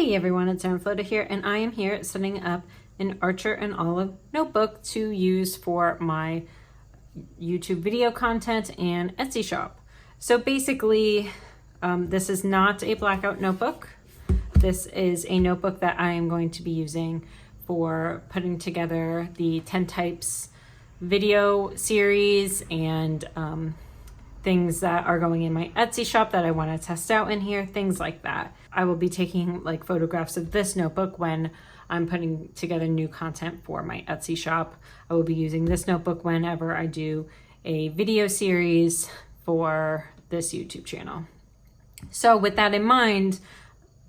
Hey everyone, it's Floda here, and I am here setting up an Archer and Olive notebook to use for my YouTube video content and Etsy shop. So basically, this is not a blackout notebook. This is a notebook that I am going to be using for putting together the 10 types video series and things that are going in my Etsy shop that I want to test out in here, things like that. I will be taking like photographs of this notebook when I'm putting together new content for my Etsy shop. I will be using this notebook whenever I do a video series for this YouTube channel. So with that in mind,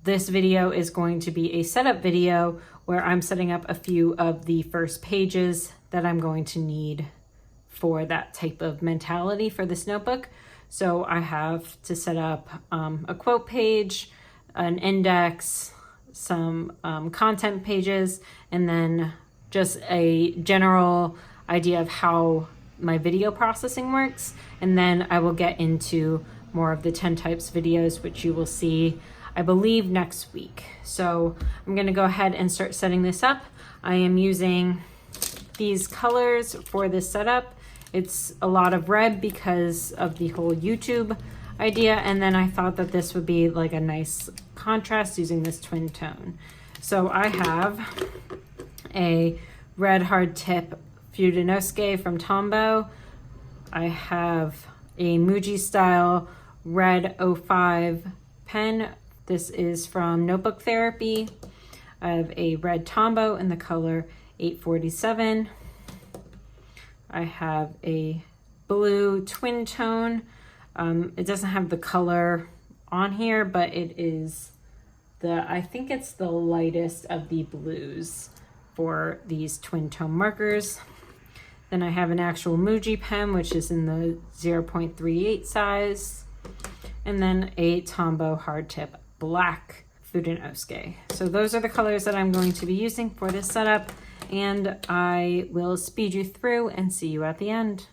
this video is going to be a setup video where I'm setting up a few of the first pages that I'm going to need for that type of mentality for this notebook. So I have to set up a quote page, an index, some content pages, and then just a general idea of how my video processing works. And then I will get into more of the 10 types videos, which you will see, I believe, next week. So I'm gonna go ahead and start setting this up. I am using these colors for this setup. It's a lot of red because of the whole YouTube idea, and then I thought that this would be like a nice contrast using this twin tone. So I have a red hard tip Fudenosuke from Tombow. I have a Muji style red 05 pen. This is from Notebook Therapy. I have a red Tombow in the color 847. I have a blue twin tone. It doesn't have the color on here, but it is I think it's the lightest of the blues for these twin tone markers. Then I have an actual Muji pen, which is in the 0.38 size. And then a Tombow hard tip black Fudenosuke. So those are the colors that I'm going to be using for this setup, and I will speed you through and see you at the end.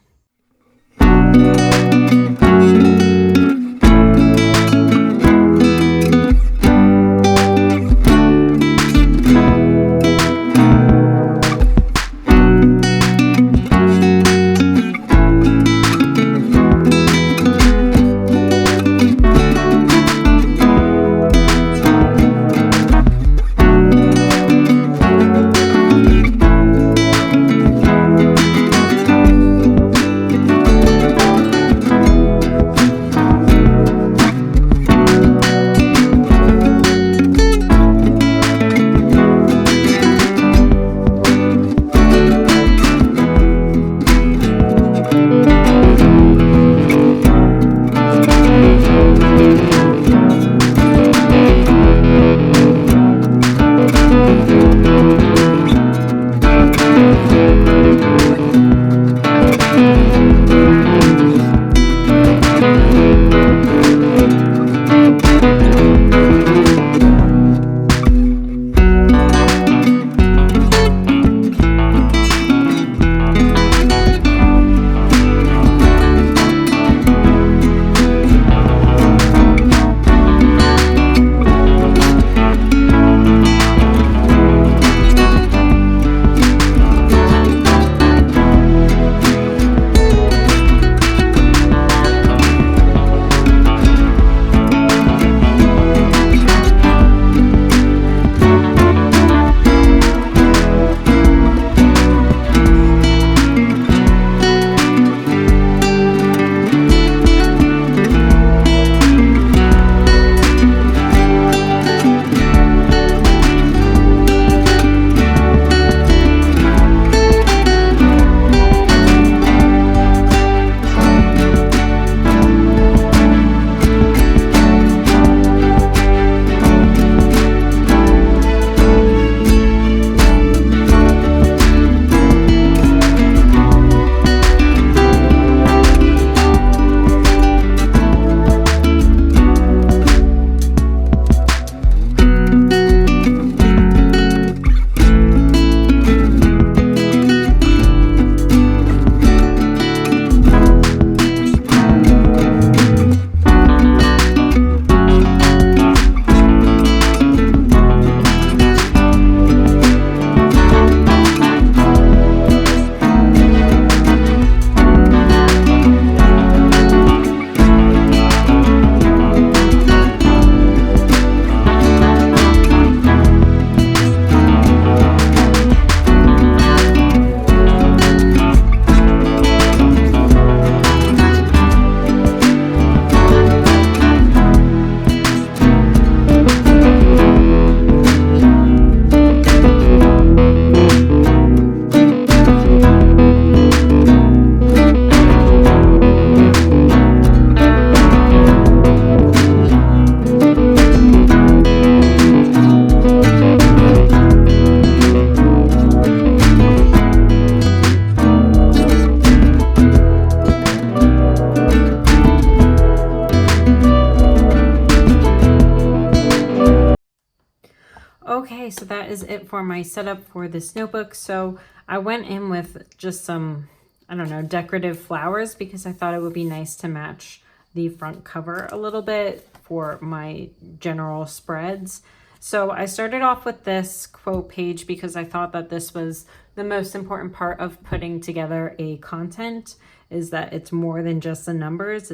Okay, so that is it for my setup for this notebook. So I went in with just some, I don't know, decorative flowers because I thought it would be nice to match the front cover a little bit for my general spreads. So I started off with this quote page because I thought that this was the most important part of putting together a content, is that it's more than just the numbers.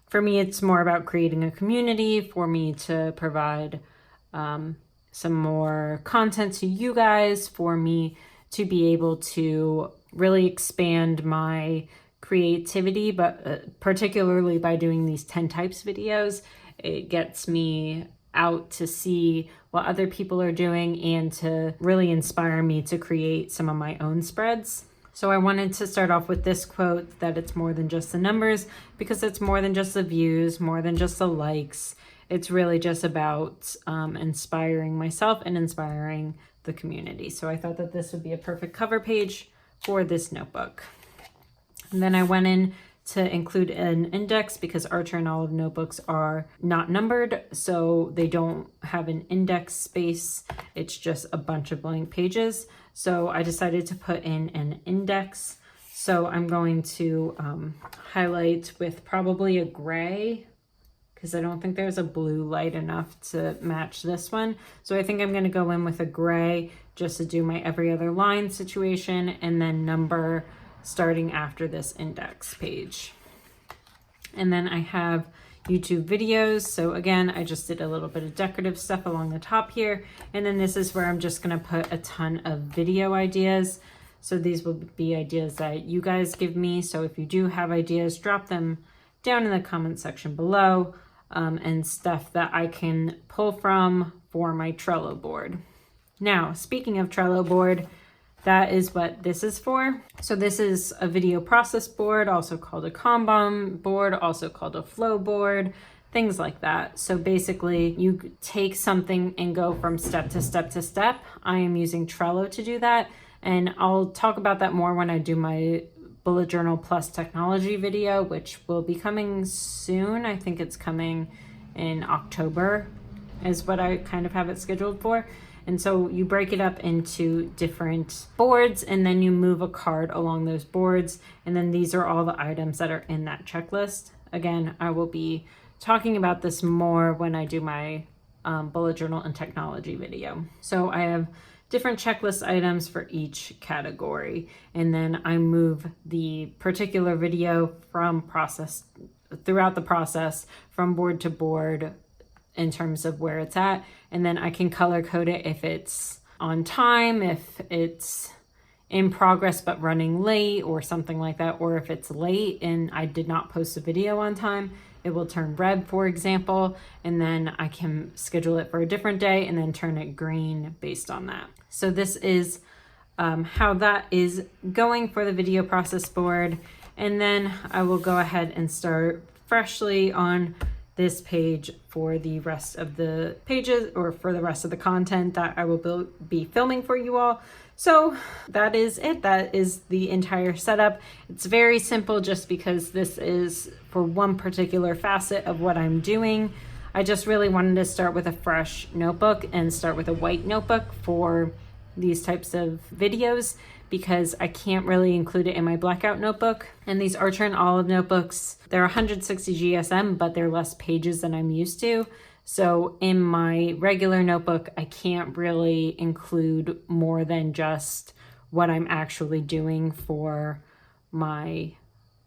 For me, it's more about creating a community, for me to provide some more content to you guys, for me to be able to really expand my creativity, but particularly by doing these 10 types videos, it gets me out to see what other people are doing and to really inspire me to create some of my own spreads. So I wanted to start off with this quote, that it's more than just the numbers, because it's more than just the views, more than just the likes. It's really just about inspiring myself and inspiring the community. So I thought that this would be a perfect cover page for this notebook. And then I went in to include an index because Archer and Olive notebooks are not numbered, so they don't have an index space. It's just a bunch of blank pages. So I decided to put in an index. So I'm going to highlight with probably a gray, because I don't think there's a blue light enough to match this one. So I think I'm going to go in with a gray just to do my every other line situation, and then number starting after this index page. And then I have YouTube videos. So again, I just did a little bit of decorative stuff along the top here. And then this is where I'm just going to put a ton of video ideas. So these will be ideas that you guys give me. So if you do have ideas, drop them down in the comment section below, and stuff that I can pull from for my Trello board. Now, speaking of Trello board, that is what this is for. So this is a video process board, also called a Kanban board, also called a flow board, things like that. So basically you take something and go from step to step to step. I am using Trello to do that, and I'll talk about that more when I do my bullet journal plus technology video, which will be coming soon. I think it's coming in October is what I kind of have it scheduled for. And so you break it up into different boards, and then you move a card along those boards. And then these are all the items that are in that checklist. Again, I will be talking about this more when I do my bullet journal and technology video. So I have different checklist items for each category. And then I move the particular video throughout the process from board to board in terms of where it's at. And then I can color code it if it's on time, if it's in progress but running late or something like that, or if it's late and I did not post a video on time, it will turn red, for example, and then I can schedule it for a different day and then turn it green based on that. So this is how that is going for the video process board. And then I will go ahead and start freshly on this page for the rest of the pages, or for the rest of the content that I will be filming for you all. So that is it. That is the entire setup. It's very simple just because this is for one particular facet of what I'm doing. I just really wanted to start with a fresh notebook and start with a white notebook for these types of videos, because I can't really include it in my blackout notebook. And these Archer and Olive notebooks, they're 160 GSM, but they're less pages than I'm used to. So in my regular notebook, I can't really include more than just what I'm actually doing for my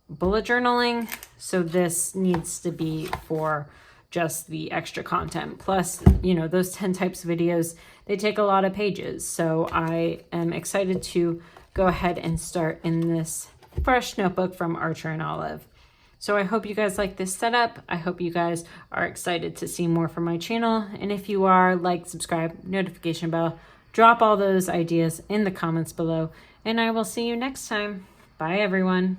bullet journaling. So this needs to be for just the extra content. Plus, you know, those 10 types of videos, they take a lot of pages. So I am excited to go ahead and start in this fresh notebook from Archer and Olive. So I hope you guys like this setup. I hope you guys are excited to see more from my channel. And if you are, like, subscribe, notification bell, drop all those ideas in the comments below. And I will see you next time. Bye, everyone.